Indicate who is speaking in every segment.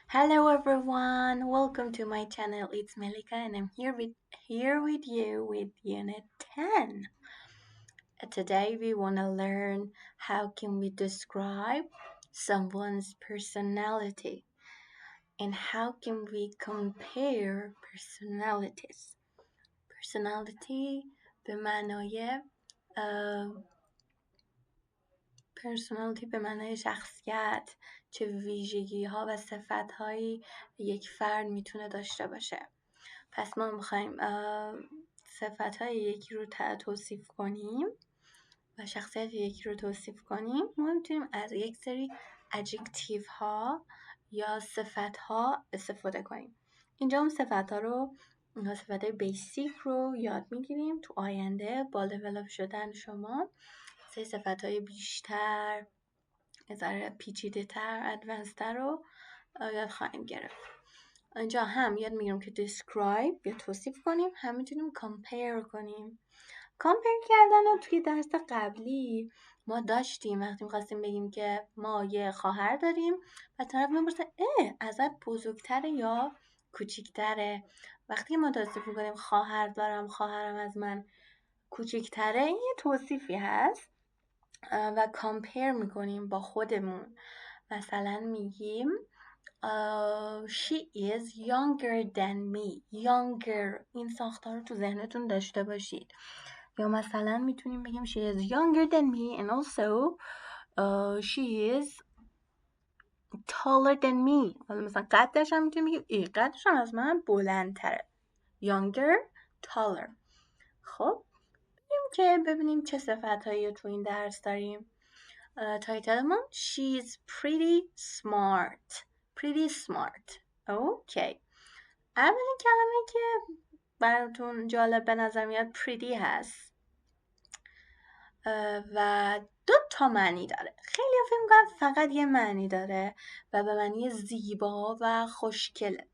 Speaker 1: Hello everyone, welcome to my channel. It's Melika and I'm here with you with Unit 10. Today we want to learn how can we describe someone's personality and how can we compare personalities. Personality به معنای شخصیت، چه ویژگی ها و صفت هایی یک فرد میتونه داشته باشه. پس ما میخوایم صفت های یکی رو توصیف کنیم و شخصیت یکی رو توصیف کنیم. ما میتونیم از یک سری ادجکتیو ها یا صفت ها استفاده کنیم. اینجا اون صفت های بیسیک رو یاد میگیریم. تو آینده با دیولپ شدن شما سری صفت های بیشتر، ذره پیچیده تر، ادوانس تر رو یاد خواهیم گرفت. اینجا هم یاد میگیریم که describe یا توصیف کنیم، هم میتونیم compare کنیم. compare کردن رو توی درس قبلی ما داشتیم وقتی میخواستیم بگیم که ما یه خواهر داریم و طرف میپرسه ازت بزرگتره یا کوچیکتره. وقتی ما توصیف میکنیم خواهر دارم، خواهرم از من کوچیکتره، این یه توصیفی هست و کامپیر میکنیم با خودمون. مثلا میگیم she is younger than me. younger، این ساختار رو تو ذهنتون داشته باشید. یا مثلا میتونیم بگیم she is younger than me and also she is taller than me. حالا مثلا قدش هم میتونیم بگیم قدش هم از من بلندتره. younger، taller. خب که ببینیم چه صفت هایی تو این درس داریم. تایتلمون She's pretty smart. اوکی. اولین کلمه که براتون جالب به نظر میاد pretty هست و 2 معنی داره. خیلی فکر میکنم فقط یه معنی داره و به معنی زیبا و خوشگله.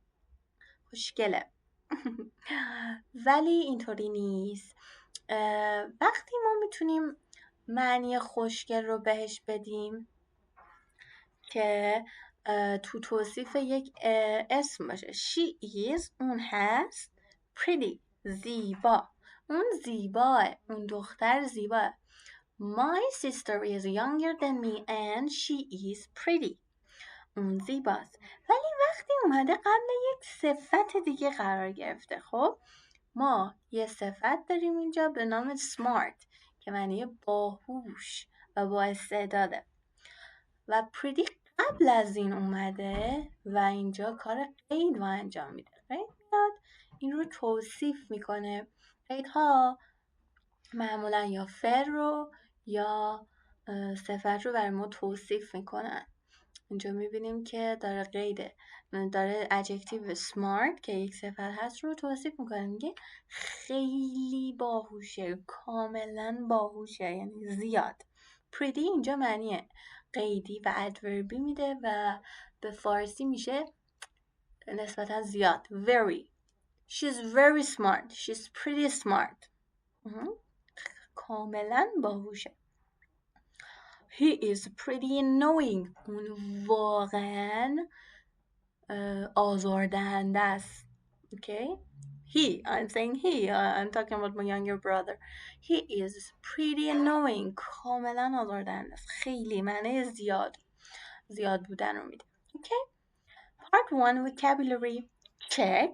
Speaker 1: ولی اینطوری نیست. وقتی ما میتونیم معنی خوشگل رو بهش بدیم که تو توصیف یک اسم باشه. she is، اون هست. pretty، زیبا، اون زیباه، اون دختر زیباه. my sister is younger than me and she is pretty. اون زیباست. ولی وقتی اومده قبل یک صفت دیگه قرار گرفته، خب ما یه صفت داریم اینجا به نام smart که معنی باهوش و با استعداده و pretty قبل از این اومده و اینجا کار قید رو انجام میده. قید میاد این رو توصیف میکنه. قیدها معمولا یا فعل رو یا صفت رو برای ما توصیف میکنن. اینجا میبینیم که داره داره adjective smart که یک صفت هست رو توصیف میکنه. میگه خیلی باهوشه، کاملا باهوشه، یعنی زیاد. pretty اینجا معنی قیدی و ادوربی میده و به فارسی میشه نسبتا زیاد. very. She's very smart. She's pretty smart. کاملا باهوشه. He is pretty annoying. اون واقعا آزاردهنده است. Okay? I'm saying I'm talking about my younger brother. He is pretty annoying. کاملا آزاردهنده است. خیلی معنی زیاد بودن رو میده. Okay? Part 1 vocabulary. Check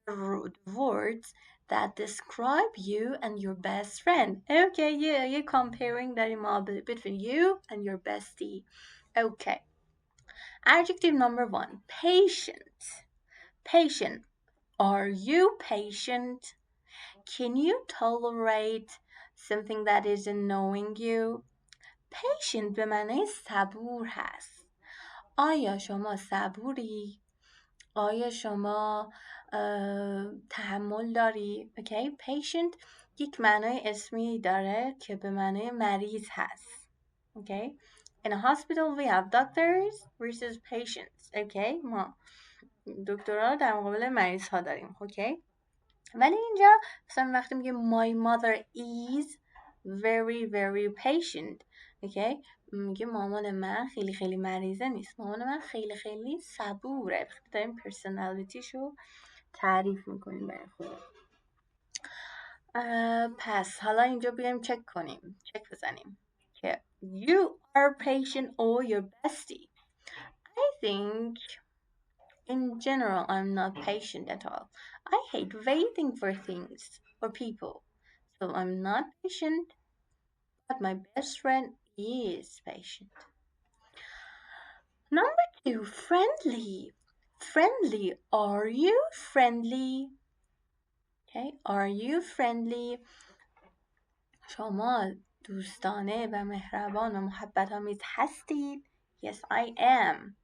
Speaker 1: the words that describe you and your best friend. Okay, yeah, you're comparing between you and your bestie. Okay. Adjective number 1, patient. Patient. Are you patient? Can you tolerate something that is annoying you? Patient به معنی صبور هست. آیا شما صبوری؟ آیا شما تحمل داری؟ Okay. Patient یک معنای اسمی داره که به معنی مریض هست. Okay. In a hospital we have doctors versus patients. Okay. ما دکترها در مقابل مریض ها داریم. Okay. ولی اینجا مثلا وقتی میگه my mother is very very patient، اوکی. میگه مامان من خیلی خیلی مریضه نیست، مامان من خیلی خیلی صبوره. وقتی داریم پرسونالیتیشو تعریف میکنیم برای خودم. پس حالا اینجا بیایم چک کنیم، چک بزنیم که you are patient or your bestie. I think in general I'm not patient at all. I hate waiting for things or people. So I'm not patient, but my best friend is patient. Number 2, friendly. Friendly. Are you friendly? Okay, are you friendly? شما دوستانه و مهربان و محبت آمیز هستید؟ Yes, I am.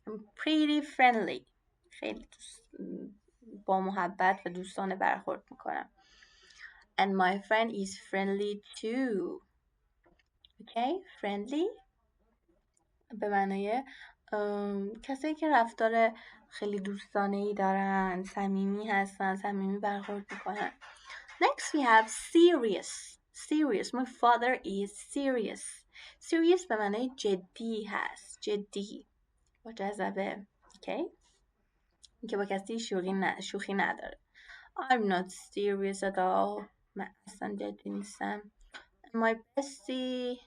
Speaker 1: I'm pretty friendly. خیلی با محبت و دوستانه برخورد میکنم. And my friend is friendly too. Okay, friendly به معنای کسایی که رفتار خیلی دوستانه‌ای دارن، صمیمی هستن، صمیمی برخورد میکنن. Next we have serious. Serious. My father is serious. Serious به معنای جدی هست. جدی. با جذبه. Okay? که با کسی شوخی نداره. I'm not serious at all. من اصلا جدی نیستم. My bestie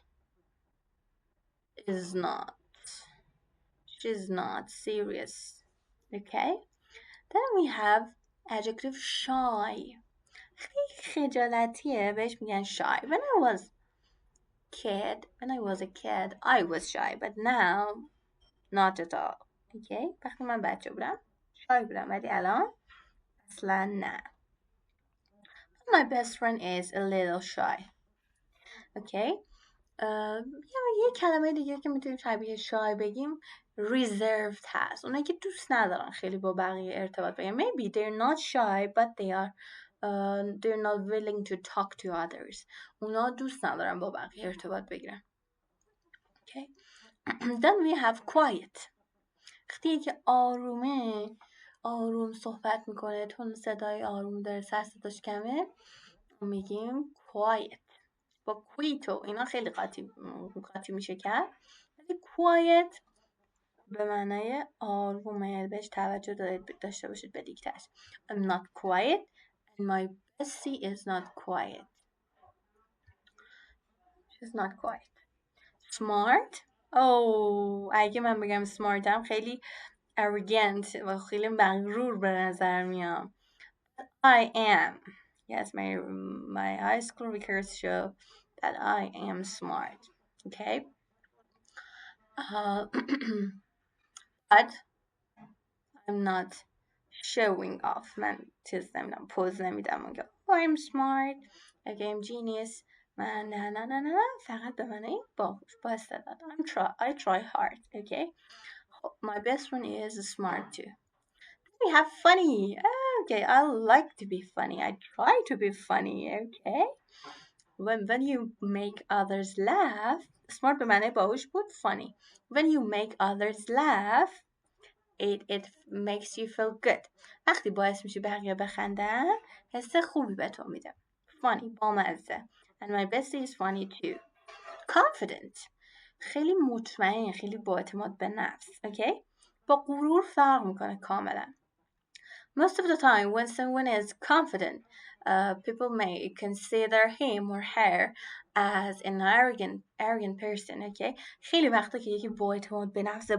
Speaker 1: is not. She's not serious. Okay? Then we have adjective shy. خیلی خجالتیه، بهش میگن shy. When I was a kid, I was shy, but now not at all. Okay? وقتی من بچه بودم shy بودم، ولی الان اصلا نه. My best friend is a little shy. Okay? یه کلمه دیگه که میتونیم شبیه شای بگیم reserved هست. اونایی که دوست ندارن خیلی با بقیه ارتباط بگیرن. Maybe they're not shy but they're not willing to talk to others. اونا دوست ندارن با بقیه ارتباط بگیرن. Okay. Then we have quiet. وقتی که آروم صحبت میکنه، تون صدای آروم داره، سر صداش کمه، میگیم quiet. با کویتو اینا خیلی قاطی میشه کرد، ولی quiet به معنای آرومه. بهش توجه داشته باشید به دیکتش. I'm not quiet and my bestie is not quiet. She's not quiet. Smart. اگه من بگم smartم خیلی arrogant و خیلی مغرور به نظر میام. I am. Yes, my high school records show that I am smart. Okay. But I'm not showing off. من چیز نمیدم، پوز نمیدم و I'm smart. Okay, I'm genius. من نه فقط به معنی باهوش، با استعداد. I try hard. Okay. My best friend is smart too. We have funny. Okay, I like to be funny. I try to be funny. Okay. When you make others laugh, smart به معنی باهوش بود. Funny. When you make others laugh, it makes you feel good. وقتی باعث میشی بقیه بخندن، حس خوبی به تو میده. Funny. بامزه. And my bestie is funny too. Confident. خیلی مطمئن، خیلی با اعتماد به نفس. Okay. با غرور فرق میکنه کاملا. Most of the time when someone is confident, people may consider him or her as an arrogant person. Okay? خیلی وقتا که یکی با اعتماد به نفس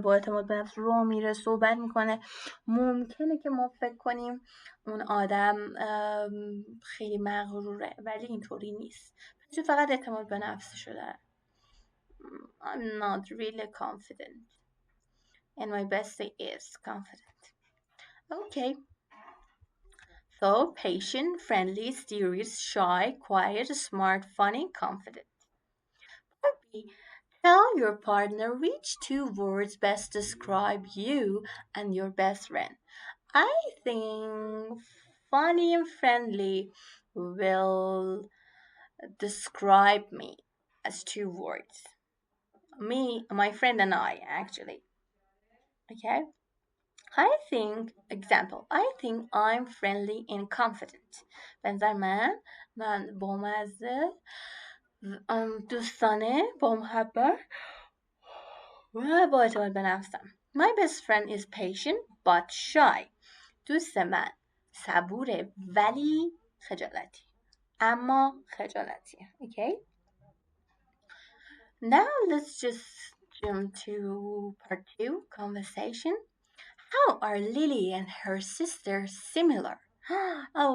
Speaker 1: راه میره، صحبت میکنه، ممکنه که ما فکر کنیم اون آدم خیلی مغروره، ولی اینطوری نیست. چون فقط اعتماد به نفسشو داره. I'm not really confident. And my bestie is confident. Okay. So, patient, friendly, serious, shy, quiet, smart, funny, confident. Tell your partner which 2 words best describe you and your best friend. I think funny and friendly will describe me as 2 words. Me, my friend and I, actually. Okay? I think I'm friendly and confident. بنظر من بامزه دوستانه، با محبت و با اعتماد به نفسم. My best friend is patient but shy. دوست من صبوره ولی خجالتی. اما خجالتی. Okay? Now let's just jump to part 2 conversation. How are Lily and her sister similar?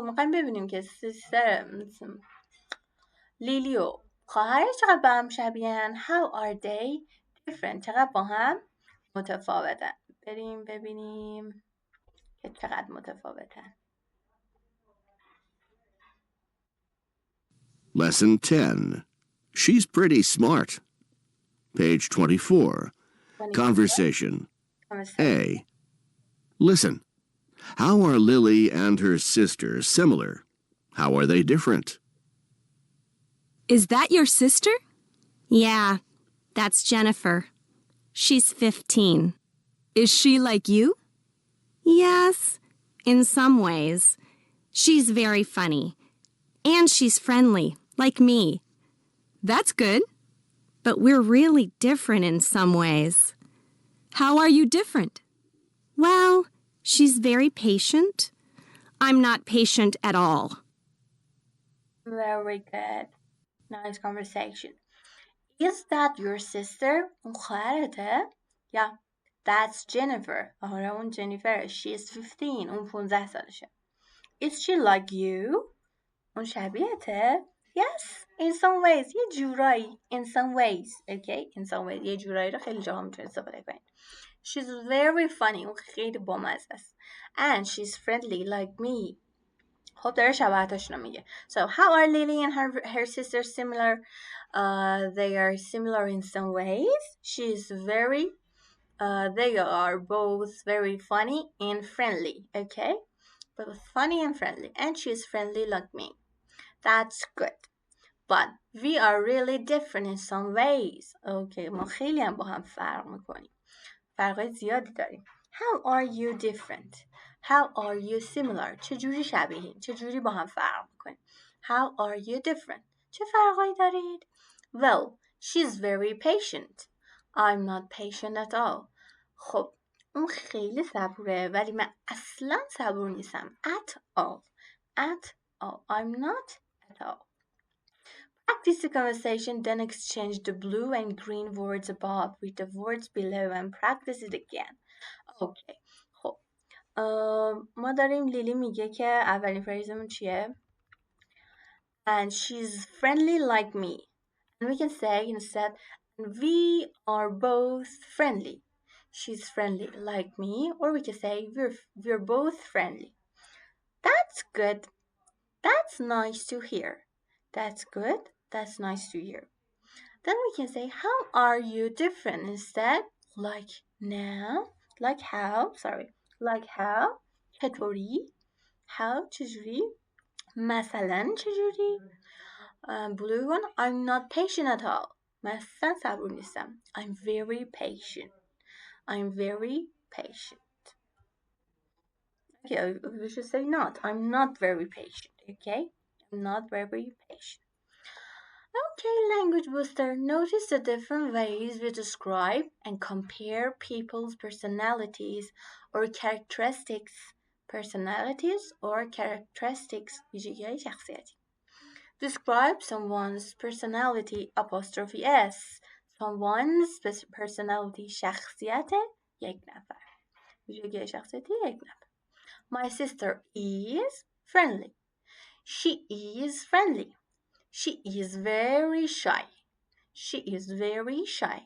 Speaker 1: میخوایم ببینیم که سیستر لیلی و خواهرش چقدر با هم شبیهن. How are they different؟ چقدر با هم متفاوتن. بریم ببینیم که چقدر متفاوتن.
Speaker 2: Lesson 10. She's pretty smart. Page 24. Conversation. A. Listen. How are Lily and her sister similar? How are they different?
Speaker 3: Is that your sister? Yeah, that's Jennifer. She's 15. Is she like you? Yes, in some ways. She's very funny. And she's friendly, like me. That's good. But we're really different in some ways. How are you different? Well, she's very patient. I'm not patient at all.
Speaker 1: Very good. Nice conversation. Is that your sister? اون خواهرته؟ Yeah, that's Jennifer. آره اون جنیفر. She's 15. اون 15 سالشه. Is she like you? اون شبیهته؟ Yes, in some ways. یه جورایی. In some ways. Okay? In some ways. یه جورایی رو خیلی جاها میتونید استفاده کنید. She's very funny. اون خیلی بامزه است. And she's friendly like me. خب داره شباهتاشون رو میگه. So how are Lily and her sister similar? They are similar in some ways. They are both very funny and friendly. Okay? Both funny and friendly. And she's friendly like me. That's good. But we are really different in some ways. Okay, ما خیلی هم با هم فرق میکنیم. فرقای زیادی داریم. How are you different? How are you similar? چجوری شبیهین؟ چجوری با هم فرق میکنیم؟ How are you different? چه فرقایی دارید؟ Well, she's very patient. I'm not patient at all. خب اون خیلی صبوره ولی من اصلا صبور نیستم. At all. At all. I'm not at all. Practice the conversation, then exchange the blue and green words above with the words below and practice it again. Okay. خب ما داریم لیلی میگه که اولین فریزمون چیه؟ And she's friendly like me. And we can say instead, we are both friendly. She's friendly like me, or we can say we're both friendly. That's good. That's nice to hear. That's good. That's nice to hear. Then we can say, how are you different instead? Like now, like how, like how, چطوری, how, چجوری, مثلا چجوری, blue one, I'm not patient at all. مثلا صبور نیستم. I'm very patient. I'm very patient. Okay, we should say not. I'm not very patient, okay? I'm not very patient. Okay, Language Booster, notice the different ways we describe and compare people's personalities or characteristics. ویژگی‌های شخصیتی. Describe someone's personality apostrophe S. Someone's personality شخصیت یک نفر. ویژگی شخصیتی یک نفر. My sister is friendly. She is friendly. She is very shy. She is very shy.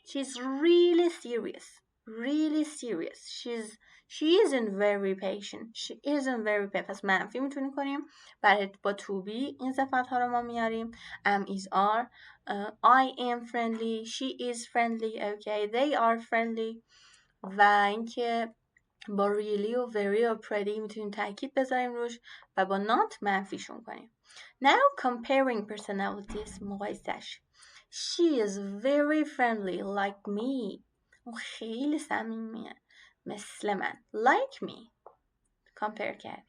Speaker 1: She's really serious. Really serious. She isn't very patient. She isn't very patient. پس منفی میتونیم کنیم. برای با to be این صفت ها رو ما میاریم. Am is are. I am friendly. She is friendly. Okay. They are friendly. و اینکه با really و very و pretty میتونیم تاکید بذاریم روش و با not منفیشون کنیم. Now comparing personalities مقایسش. She is very friendly like me. اون خیلی صمیمیه مثل من. Like me. Compare کرد.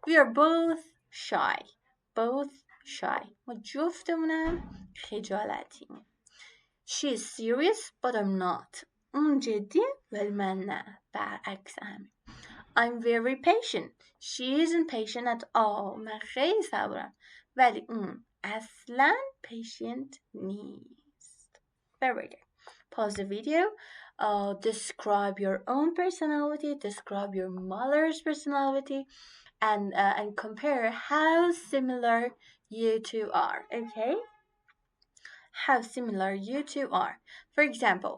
Speaker 1: We are both shy. Both shy. ما جفتمونم خجالتیم. She is serious but I'm not. اون جدیه ولی من نه. برعکس همین. I'm very patient. She isn't patient at all. من خیلی صبورم. ولی اون اصلا patient نیست. Very good. Pause the video. Describe your own personality. Describe your mother's personality. And compare how similar you two are. Okay? How similar you two are. For example,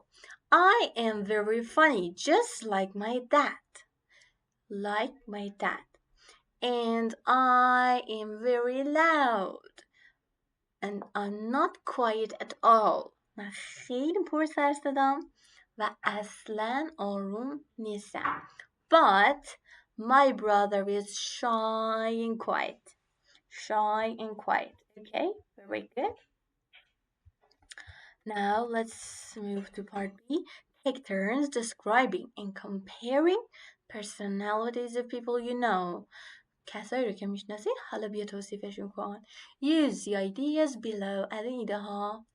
Speaker 1: I am very funny, just like my dad. Like my dad. And I am very loud. And I'm not quiet at all. من خیلی پر سر صدام و اصلا آروم نیستم. But my brother is shy and quiet. Shy and quiet. Okay, very good. Now let's move to part B. Take turns describing and comparing personalities of people you know. کسایی رو که میشناسی حالا بیا توصیفشون کن. Use the ideas below. از این ایده ها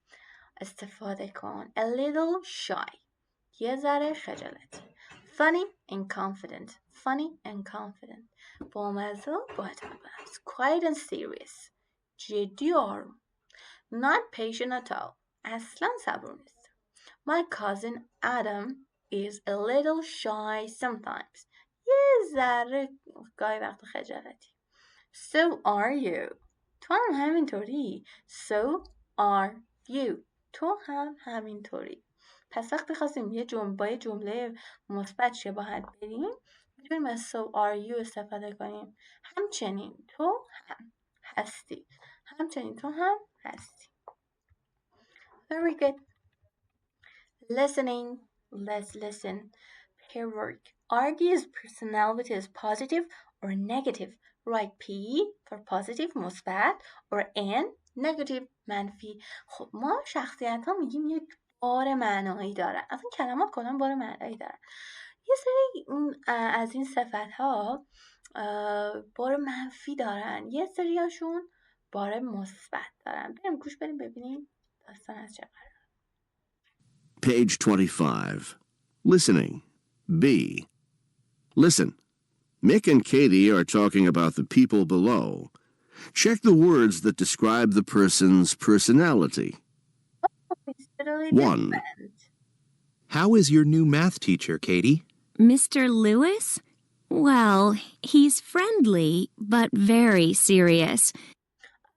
Speaker 1: استفاده کن. A little shy. یه ذره خجالتی. Funny and confident. Funny and confident. بامزه با اعتماد. Quiet and serious. جدی آروم. Not patient at all. اصلا صبور نیست. My cousin Adam is a little shy sometimes. یه ذره گاهی وقت خجالتی. So are you. تو هم همینطوری. So are you. تو هم همینطوری. پس وقتی خواستیم یه جمله مثبت شباهت بدیم میتونیم از so are you استفاده کنیم. همچنین تو هم هستی. همچنین تو هم هستی. Very good. Listening. Let's listen. Pair work. Argy's personality is positive or negative. Write P for positive مثبت or N negative منفی. خب ما شخصیت ها میگیم یک بار معنایی دارن. اصلا کلمات کلا بار معنایی دارن. یه سری از این صفت ها بار منفی دارن. یه سریاشون بار مثبت دارن. بریم گوش بدیم ببینیم داستان از چه قراره.
Speaker 2: Page 25. Listening. B. Listen. Mick and Katie are talking about the people below. Check the words that describe the person's personality.
Speaker 1: It's totally
Speaker 2: 1.
Speaker 1: different.
Speaker 4: How is your new math teacher, Katie?
Speaker 3: Mr. Lewis? Well, he's friendly, but very serious.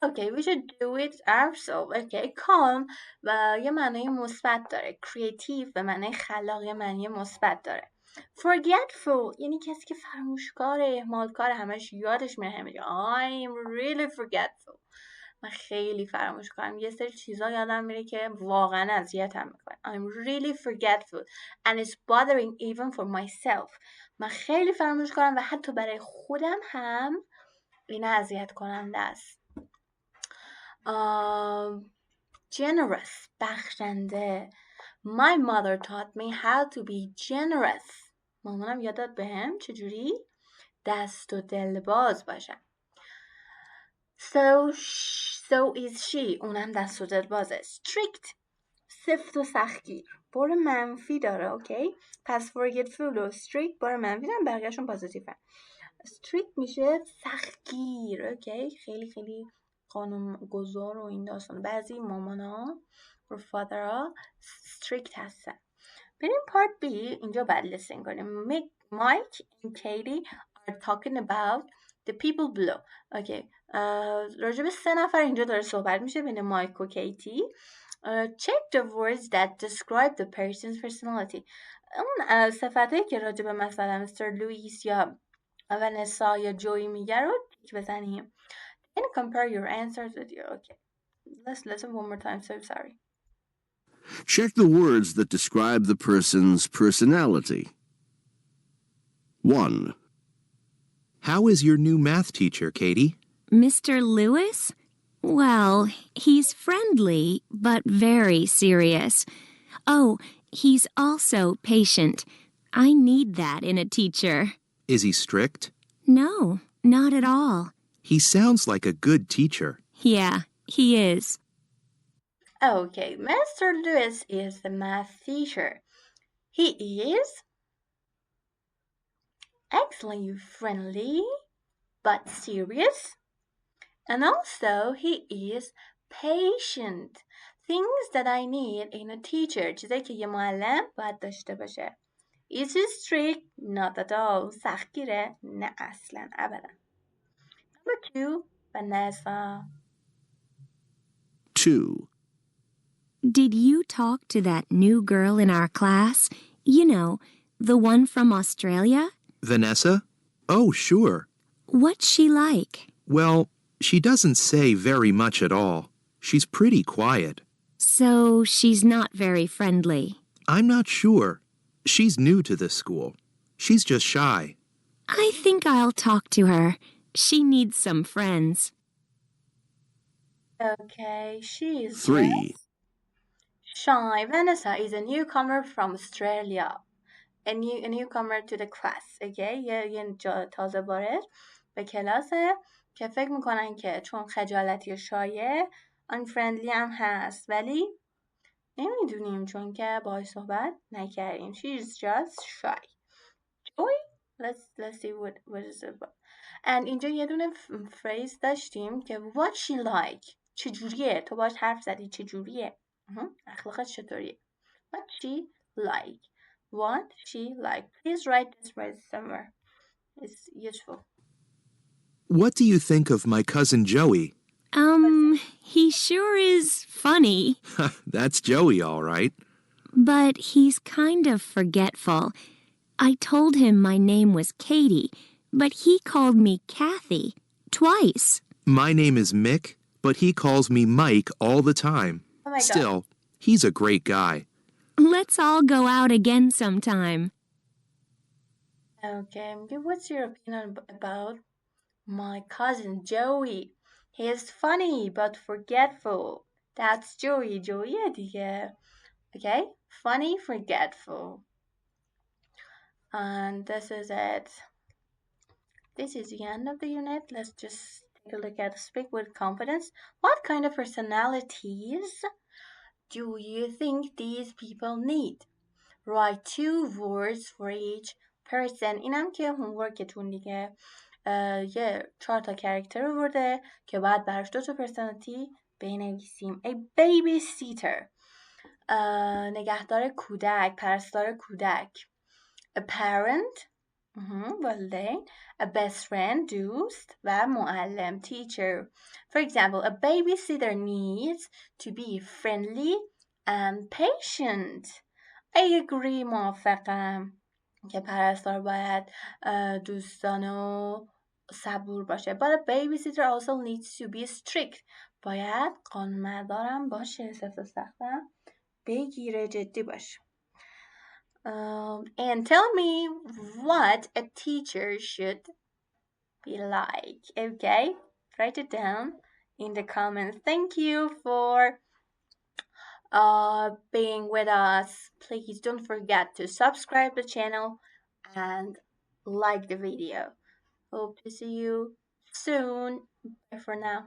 Speaker 1: Okay, we should do it ourselves. Okay, calm و یه معنی مثبت داره. Creative به معنی خلاق یه معنی مثبت داره. Forgetful یعنی کسی که فراموشکاره، اهمالکاره، همش یادش میره همه. I'm really forgetful. من خیلی فراموشکارم. یه سری چیزا یادم میره که واقعا اذیتم میکنه. I'm really forgetful and it's bothering even for myself. من خیلی فراموشکارم و حتی برای خودم هم این اذیت کننده است. Generous بخشنده. My mother taught me how to be generous. مامانم یاد داد بهم چجوری دست و دل باز باشم. So is she. اونم دست و دل بازه. Strict سفت و سختگیر. بار منفی داره. اوکی. پس forgetful و strict بار منفی دارن. بقیه‌شون پوزیتیفن. Strict میشه سختگیر. اوکی. خیلی خیلی قانون گذار و این داستان. بعضی مامانا و فادرها strict هستن. بریم پارت B. اینجا بعد لسن کنیم. Mike and Katie are talking about the people below. اوکی. راجب 3 نفر اینجا داره صحبت میشه بین مایک و کیتی. Check the words that describe the person's personality. اون صفتایی که راجب مثلا مستر لوئیس یا ونسا یا جوی میگه رو بزنیم. And compare your answers with your. Okay. Let's listen one more time. So sorry.
Speaker 2: Check the words that describe the person's personality. 1.
Speaker 4: How is your new math teacher, Katie?
Speaker 3: Mr. Lewis? Well, he's friendly, but very serious. Oh, he's also patient. I need that in a teacher.
Speaker 4: Is he strict?
Speaker 3: No, not at all.
Speaker 4: He sounds like a good teacher.
Speaker 3: Yeah, he is.
Speaker 1: Okay, Mr. Lewis is the math teacher. He is excellently friendly, but serious. And also, he is patient. Things that I need in a teacher. چیزایی که یه معلم باید داشته باشه. Is he strict? Not at all. سختگیره؟ نه اصلا ابدا. Number 2, Vanessa.
Speaker 2: 2.
Speaker 3: Did you talk to that new girl in our class? You know, the one from Australia?
Speaker 4: Vanessa? Oh, sure.
Speaker 3: What's she like?
Speaker 4: Well, she doesn't say very much at all. She's pretty quiet.
Speaker 3: So she's not very friendly.
Speaker 4: I'm not sure. She's new to this school. She's just shy.
Speaker 3: I think I'll talk to her. She needs some friends.
Speaker 1: Okay, she is
Speaker 2: 3.
Speaker 1: shy. Vanessa is a newcomer from Australia. A newcomer to the class. Okay, یه تازه وارد به کلاسه که فکر میکنن که چون خجالتی و شایه unfriendly هم هست ولی نمیدونیم چون که باهاش صحبت نکردیم. She's just shy. Joy? Let's see what is it about. And اینجا یه دونه phrase داشتیم که what she like. چجوریه؟ تو باش حرف زدی چجوریه؟ اخلاقت چطوریه؟ What she like. What she like. Please write this phrase somewhere. It's useful.
Speaker 4: What do you think of my cousin Joey?
Speaker 3: He sure is funny.
Speaker 4: That's Joey, all right.
Speaker 3: But he's kind of forgetful. I told him my name was Katie, but he called me Kathy twice.
Speaker 4: My name is Mick, but he calls me Mike all the time.
Speaker 1: Oh my God.
Speaker 4: Still, he's a great guy.
Speaker 3: Let's all go out again sometime.
Speaker 1: Okay, what's your opinion about my cousin Joey? He is funny but forgetful. That's Joey. Joeyه دیگه. Okay? Funny, forgetful. And this is it. This is the end of the unit. Let's just take a look at Speak with Confidence. What kind of personalities do you think these people need? Write 2 words for each person. اینم که homeworkتون دیگه. یه 4 تا کرکتر ورده که بعد براش 2 تا پرسونالیتی بنویسیم. A babysitter. نگهدار کودک، پرستار کودک. A parent. والدین. A best friend, دوست. و معلم, teacher. For example, a babysitter needs to be friendly and patient. I agree, موافقم که پرستار باید دوستانه و صبور باشه. But a babysitter also needs to be strict. باید قانون‌مدارم باشه. سفت و سختم بگیره، جدی باشه. And tell me what a teacher should be like. Okay? Write it down in the comments. Thank you for being with us. Please don't forget to subscribe the channel and like the video. Hope to see you soon. Bye for now.